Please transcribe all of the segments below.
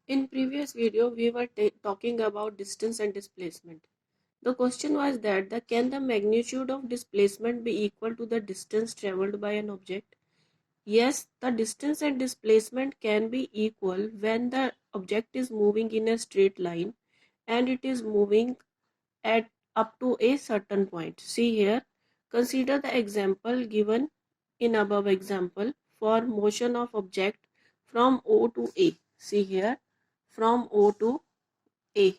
In previous video, we were talking about distance and displacement. The question was that can the magnitude of displacement be equal to the distance traveled by an object? Yes, the distance and displacement can be equal when the object is moving in a straight line and it is moving at up to a certain point. See here, consider the example given in above example for motion of object from O to A. See here, from O to A.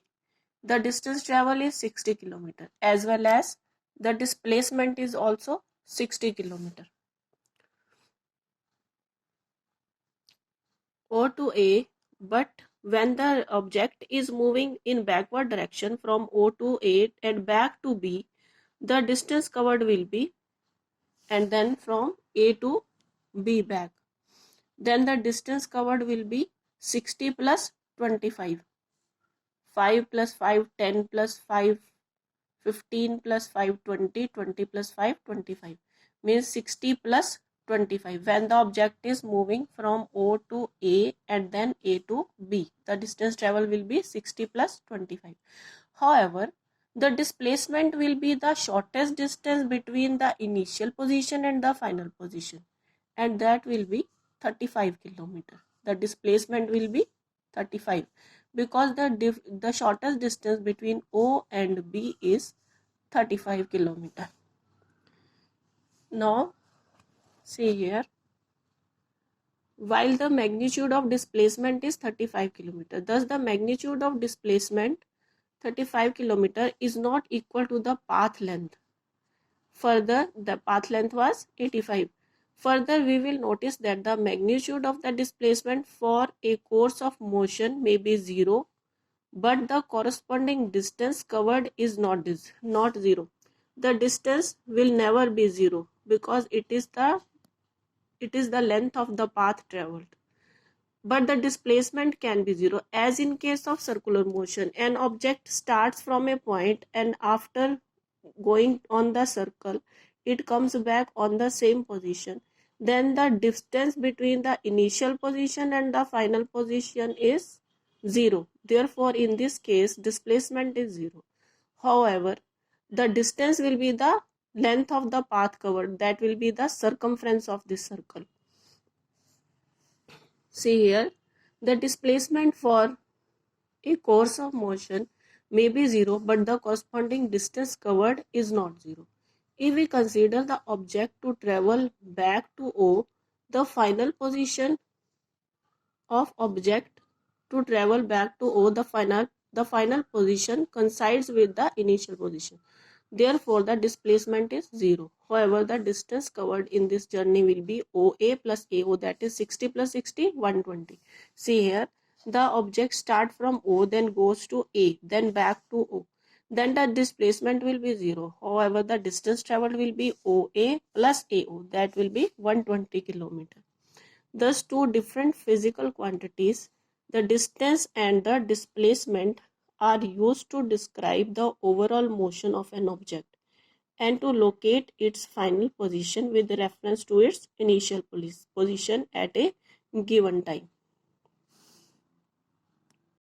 The distance travel is 60 km as well as the displacement is also 60 km. O to A, but when the object is moving in backward direction from O to A and back to B, the distance covered will be, and then from A to B back, then the distance covered will be 60 plus 25. 5 plus 5, 10 plus 5, 15 plus 5, 20, 20 plus 5, 25. Means 60 plus 25. When the object is moving from O to A and then A to B, the distance travel will be 60 plus 25. However, the displacement will be the shortest distance between the initial position and the final position, and that will be 35 kilometer. The displacement will be 35 because the shortest distance between O and B is 35 kilometer. Now see here, while the magnitude of displacement is 35 kilometer, thus the magnitude of displacement 35 kilometer is not equal to the path length. Further, the path length was 85. Further, we will notice that the magnitude of the displacement for a course of motion may be 0, but the corresponding distance covered is not 0. The distance will never be 0 because it is the length of the path traveled. But the displacement can be 0, as in case of circular motion. An object starts from a point and after going on the circle, it comes back on the same position. Then the distance between the initial position and the final position is 0. Therefore, in this case, displacement is 0. However, the distance will be the length of the path covered, that will be the circumference of this circle. See here, the displacement for a course of motion may be 0, but the corresponding distance covered is not 0. If we consider the object to travel back to O, the final position of object to travel back to O, the final position coincides with the initial position. Therefore, the displacement is 0. However, the distance covered in this journey will be OA plus AO, that is 60 plus 60, 120. See here, the object start from O, then goes to A, then back to O. Then the displacement will be 0. However, the distance traveled will be OA plus AO, that will be 120 kilometer. Thus, two different physical quantities, the distance and the displacement, are used to describe the overall motion of an object and to locate its final position with reference to its initial position at a given time.